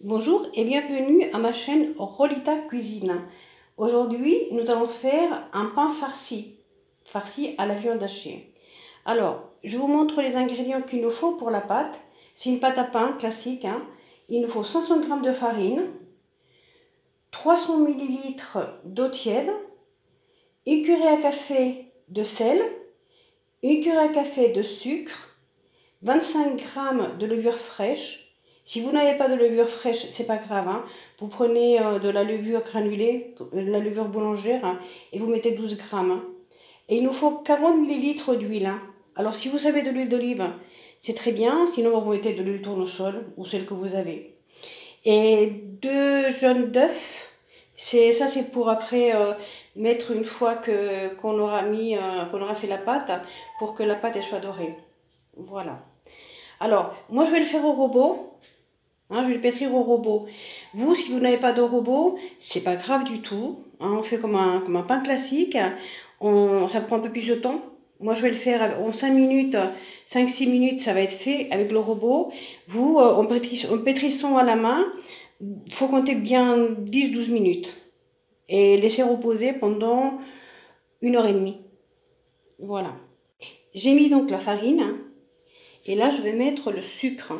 Bonjour et bienvenue à ma chaîne Rolita Cuisine. Aujourd'hui, nous allons faire un pain farci à la viande hachée. Alors, je vous montre les ingrédients qu'il nous faut pour la pâte. C'est une pâte à pain classique. Il nous faut 500 g de farine, 300 ml d'eau tiède, une cuillerée à café de sel, une cuillerée à café de sucre, 25 g de levure fraîche. Si vous n'avez pas de levure fraîche, c'est pas grave. Vous prenez de la levure granulée, la levure boulangère, et vous mettez 12 g. Et il nous faut 40 ml d'huile. Alors si vous avez de l'huile d'olive, c'est très bien. Sinon, vous mettez de l'huile tournesol ou celle que vous avez. Et 2 jaunes d'œufs. C'est pour après mettre une fois qu'on aura fait la pâte, pour que la pâte elle soit dorée. Voilà. Alors, moi je vais le faire au robot. Je vais le pétrir au robot. Vous, si vous n'avez pas de robot, c'est pas grave du tout. On fait comme un pain classique. Ça prend un peu plus de temps. Moi, je vais le faire en 5 minutes, 5-6 minutes, ça va être fait avec le robot. Vous, en pétrissant à la main, il faut compter bien 10-12 minutes. Et laisser reposer pendant 1h30. Voilà. J'ai mis donc la farine. Et là, je vais mettre le sucre.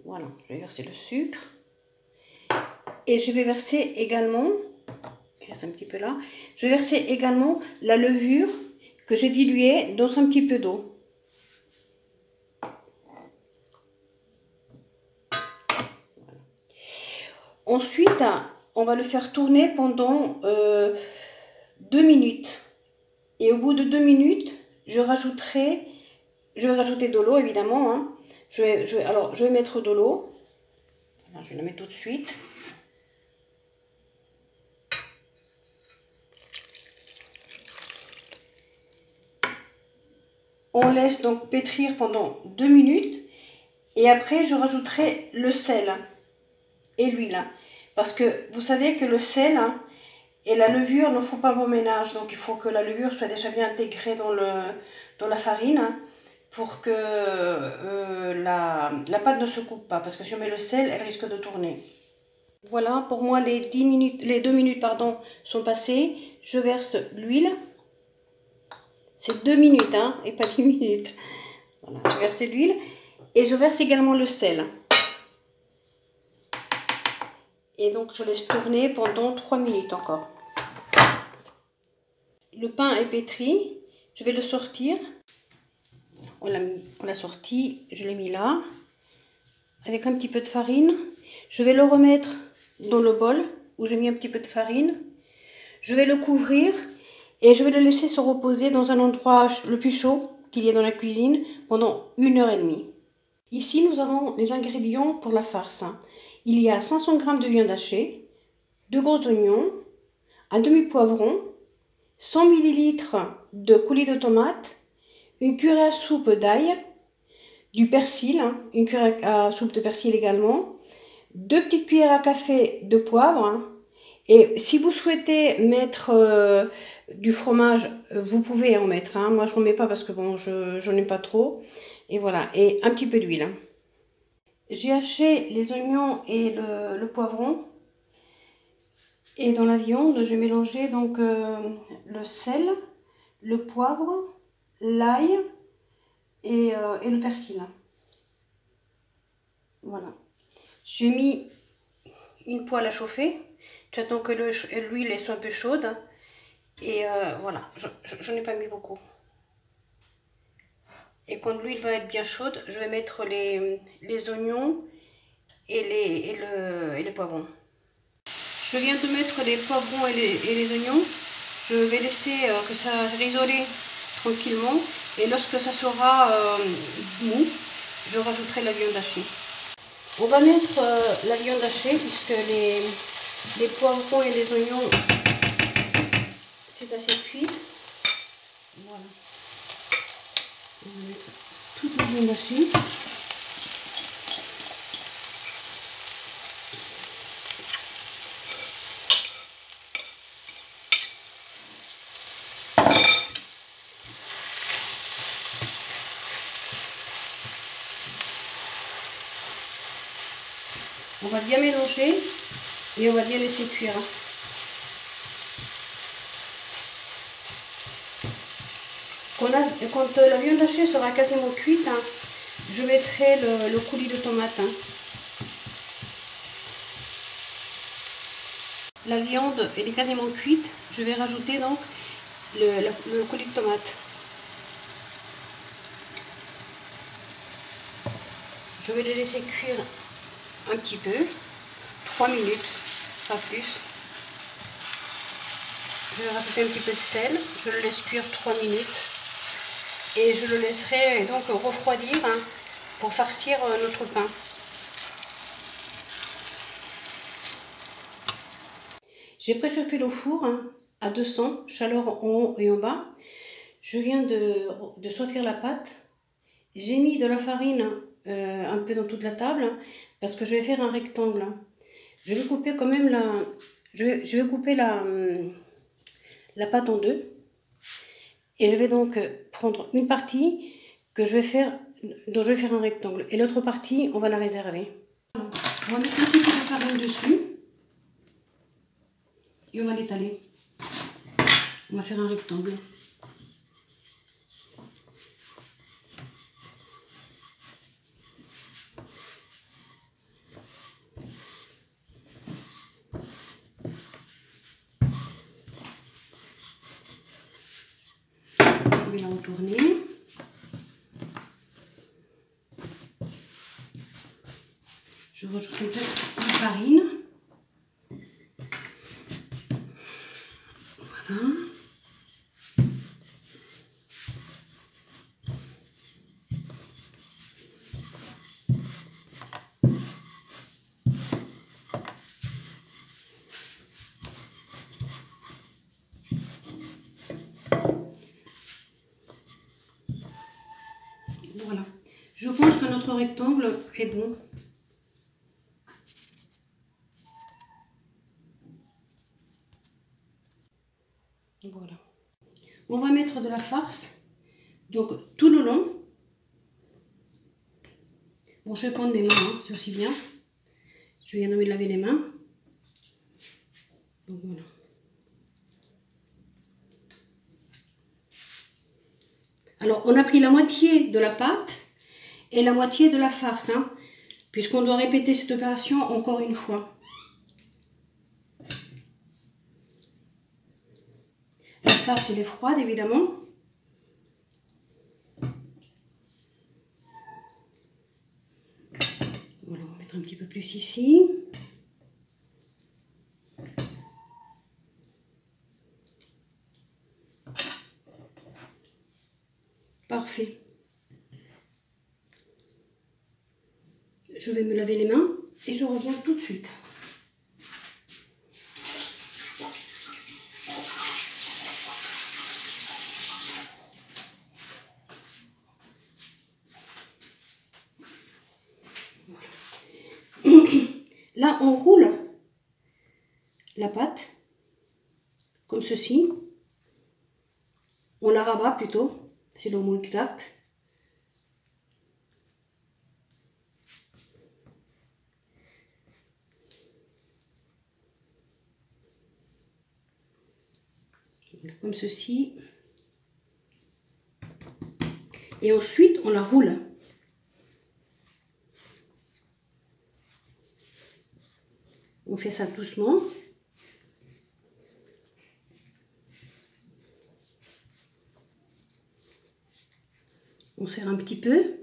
Voilà, je vais verser le sucre. Et je vais verser également, il reste un petit peu là, je vais verser également la levure que j'ai diluée dans un petit peu d'eau. Voilà. Ensuite, on va le faire tourner pendant 2 minutes. Et au bout de 2 minutes, je vais rajouter de l'eau évidemment. Alors, je vais mettre de l'eau. Je vais la mettre tout de suite. On laisse donc pétrir pendant 2 minutes. Et après, je rajouterai le sel et l'huile. Parce que vous savez que le sel et la levure ne font pas bon ménage. Donc, il faut que la levure soit déjà bien intégrée dans la farine, pour que la pâte ne se coupe pas, parce que si on met le sel, elle risque de tourner. Voilà, pour moi les 2 minutes sont passées. Je verse l'huile. C'est 2 minutes et pas 10 minutes. Voilà, je verse l'huile et je verse également le sel. Et donc je laisse tourner pendant 3 minutes encore. Le pain est pétri, je vais le sortir. On l'a sorti, je l'ai mis là, avec un petit peu de farine. Je vais le remettre dans le bol où j'ai mis un petit peu de farine. Je vais le couvrir et je vais le laisser se reposer dans un endroit le plus chaud qu'il y ait dans la cuisine pendant 1h30. Ici, nous avons les ingrédients pour la farce. Il y a 500 g de viande hachée, 2 gros oignons, un demi-poivron, 100 ml de coulis de tomates, une cuillerée à soupe d'ail, du persil, une cuillerée à soupe de persil également, 2 petites cuillères à café de poivre. Et si vous souhaitez mettre du fromage, vous pouvez en mettre. Moi, je n'en mets pas parce que bon, je n'aime pas trop. Et voilà, et un petit peu d'huile. J'ai haché les oignons et le poivron. Et dans la viande, je vais mélanger donc le sel, le poivre, l'ail et le persil. Voilà. J'ai mis une poêle à chauffer. J'attends que l'huile soit un peu chaude. Et voilà, je n'ai pas mis beaucoup. Et quand l'huile va être bien chaude, je vais mettre les oignons et les poivrons. Je viens de mettre les poivrons et les oignons. Je vais laisser que ça risoler tranquillement. Et lorsque ça sera mou, je rajouterai la viande hachée. On va mettre la viande hachée puisque les poivrons et les oignons, c'est assez cuit. Voilà. On va mettre toute la viande hachée. On va bien mélanger et on va bien laisser cuire. Quand la viande hachée sera quasiment cuite, je mettrai le coulis de tomate. La viande elle est quasiment cuite. Je vais rajouter donc le coulis de tomate. Je vais les laisser cuire un petit peu, 3 minutes, pas plus. Je vais rajouter un petit peu de sel, je le laisse cuire 3 minutes et je le laisserai donc refroidir pour farcir notre pain. J'ai préchauffé le four à 200, chaleur en haut et en bas. Je viens de sauter la pâte. J'ai mis de la farine un peu dans toute la table parce que je vais faire un rectangle. Je vais couper quand même je vais couper la pâte en deux. Et je vais donc prendre une partie dont je vais faire un rectangle. Et l'autre partie, on va la réserver. On va mettre un petit peu de farine dessus. Et on va l'étaler. On va faire un rectangle. Je vais la retourner. Je rajoute un peu de farine. Voilà. Voilà. Je pense que notre rectangle est bon. Voilà. On va mettre de la farce, donc tout le long. Bon, je vais prendre mes mains, c'est aussi bien. Je viens de me laver les mains. Donc voilà. Alors, on a pris la moitié de la pâte et la moitié de la farce, puisqu'on doit répéter cette opération encore une fois. La farce, elle est froide, évidemment. Voilà, on va mettre un petit peu plus ici. Parfait. Je vais me laver les mains et je reviens tout de suite. Là, on roule la pâte, comme ceci. On la rabat plutôt, c'est le mot exact. Comme ceci. Et ensuite, on la roule. On fait ça doucement. On serre un petit peu.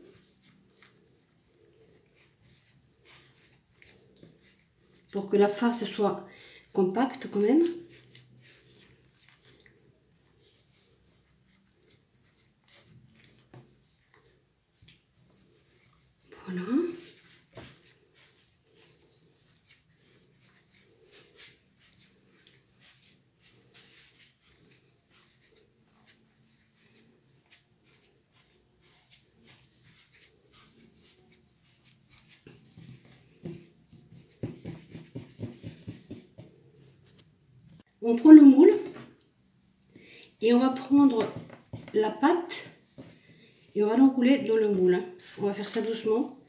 Pour que la farce soit compacte quand même. Voilà. On prend le moule et on va prendre la pâte et on va l'enrouler dans le moule. On va faire ça doucement.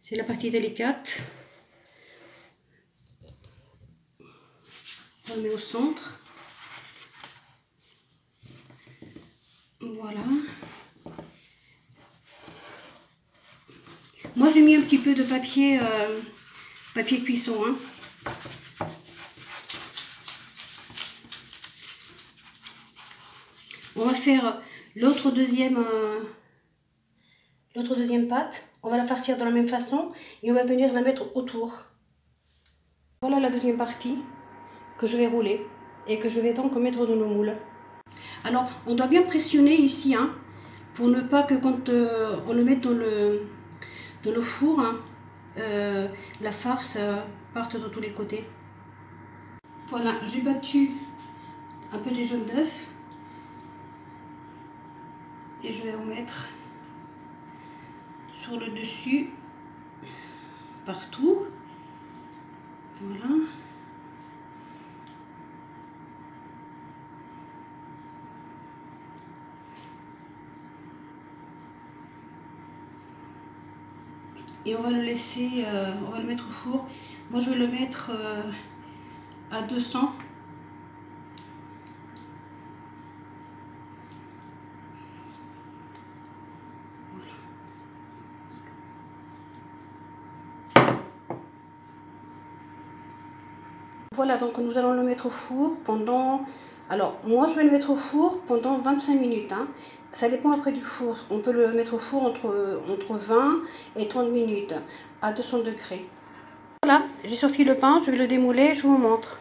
C'est la partie délicate. On le met au centre. Voilà. Moi j'ai mis un petit peu de papier, papier cuisson. Hein. On va faire l'autre deuxième pâte. On va la farcir de la même façon et on va venir la mettre autour. Voilà la deuxième partie que je vais rouler et que je vais donc mettre dans nos moules. Alors on doit bien pressionner ici hein, pour ne pas que quand on le mette dans le four, hein, la farce parte de tous les côtés. Voilà, j'ai battu un peu de jaune d'œuf et je vais en mettre sur le dessus partout. Voilà. Et on va le laisser, on va le mettre au four. Moi je vais le mettre à 200. Voilà, donc nous allons le mettre au four pendant... Alors, moi je vais le mettre au four pendant 25 minutes. Hein. Ça dépend après du four. On peut le mettre au four entre 20 et 30 minutes à 200 degrés. Voilà, j'ai sorti le pain, je vais le démouler, je vous montre.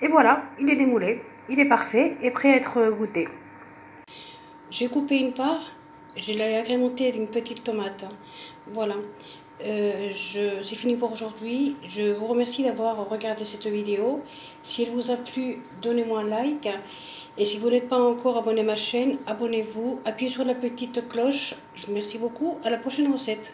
Et voilà, il est démoulé, il est parfait et prêt à être goûté. J'ai coupé une part, je l'ai agrémenté d'une petite tomate. Voilà. C'est fini pour aujourd'hui. Je vous remercie d'avoir regardé cette vidéo. Si elle vous a plu, donnez-moi un like. Et si vous n'êtes pas encore abonné à ma chaîne, abonnez-vous. Appuyez sur la petite cloche. Je vous remercie beaucoup. À la prochaine recette.